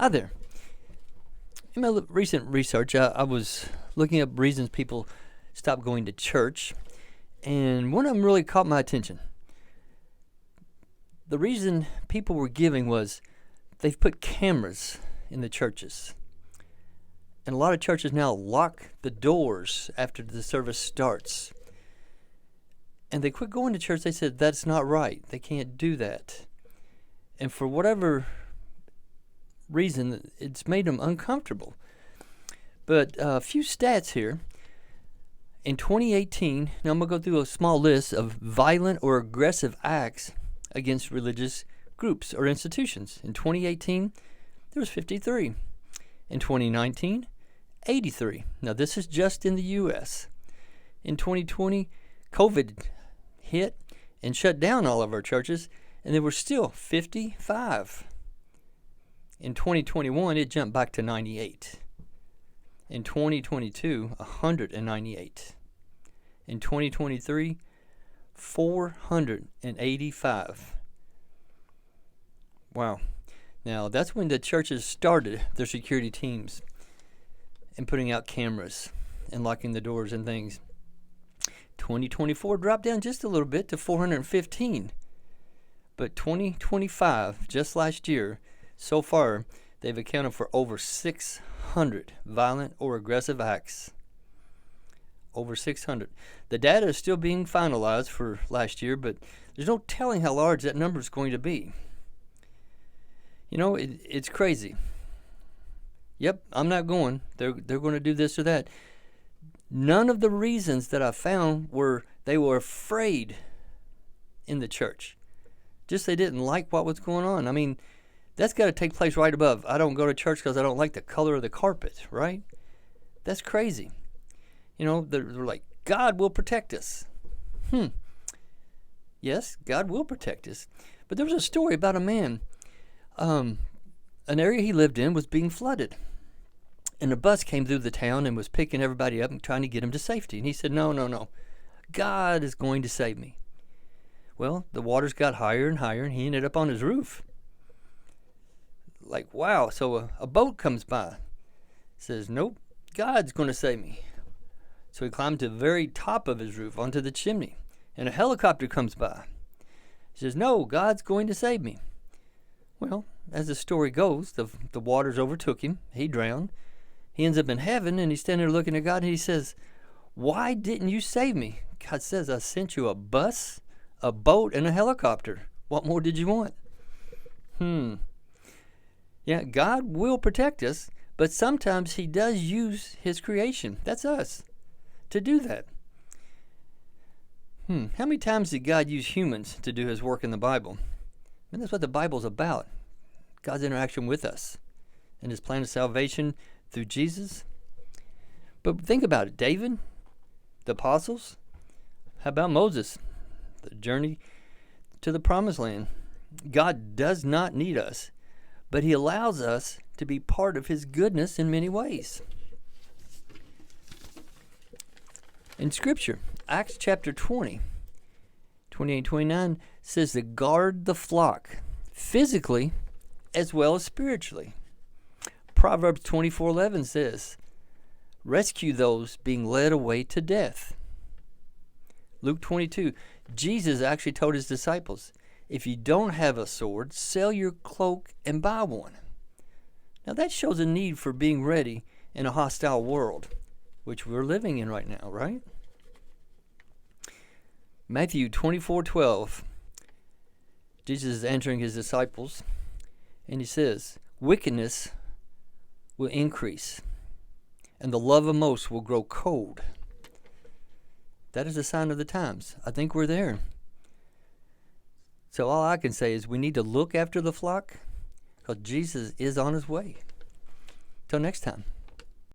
Hi there. In my recent research, I was looking up reasons people stop going to church, and one of them really caught my attention. The reason people were giving was they've put cameras in the churches. And a lot of churches now lock the doors after the service starts. And they quit going to church. They said that's not right. They can't do that. And for whatever reason, it's made them uncomfortable. But a few stats here. In 2018, now I'm going to go through a small list of violent or aggressive acts against religious groups or institutions. In 2018, there was 53. In 2019, 83. Now this is just in the U.S. In 2020, COVID hit and shut down all of our churches, and there were still 55. In 2021, it jumped back to 98. In 2022, 198. In 2023, 485. Wow. Now, that's when the churches started their security teams and putting out cameras and locking the doors and things. 2024 dropped down just a little bit to 415. But 2025, just last year, so far, they've accounted for over 600 violent or aggressive acts. Over 600. The data is still being finalized for last year, but there's no telling how large that number is going to be. You know, it's crazy. Yep, I'm not going. They're going to do this or that. None of the reasons that I found were they were afraid in the church. Just they didn't like what was going on. I mean, that's got to take place right above. I don't go to church because I don't like the color of the carpet, right? That's crazy. You know, they're like, God will protect us. Yes, God will protect us. But there was a story about a man. An area he lived in was being flooded. And a bus came through the town and was picking everybody up and trying to get him to safety. And he said, no. God is going to save me. Well, the waters got higher and higher, and he ended up on his roof. Like, wow. So a boat comes by. Says, nope, God's going to save me. So he climbed to the very top of his roof onto the chimney. And a helicopter comes by. He says, no, God's going to save me. Well, as the story goes, the waters overtook him. He drowned. He ends up in heaven, and he's standing there looking at God, and he says, why didn't you save me? God says, I sent you a bus, a boat, and a helicopter. What more did you want? Yeah, God will protect us, but sometimes he does use his creation, that's us, to do that. How many times did God use humans to do his work in the Bible? And that's what the Bible's about. God's interaction with us and his plan of salvation through Jesus. But think about it. David, the apostles, how about Moses, the journey to the promised land? God does not need us, but he allows us to be part of his goodness in many ways. In Scripture, Acts chapter 20, 28-29 says to guard the flock, physically as well as spiritually. Proverbs 24:11 says, rescue those being led away to death. Luke 22, Jesus actually told his disciples, if you don't have a sword, sell your cloak and buy one. Now that shows a need for being ready in a hostile world, which we're living in right now, right? Matthew 24:12, Jesus is answering his disciples, and he says, wickedness will increase, and the love of most will grow cold. That is a sign of the times. I think we're there. So all I can say is we need to look after the flock because Jesus is on his way. Till next time.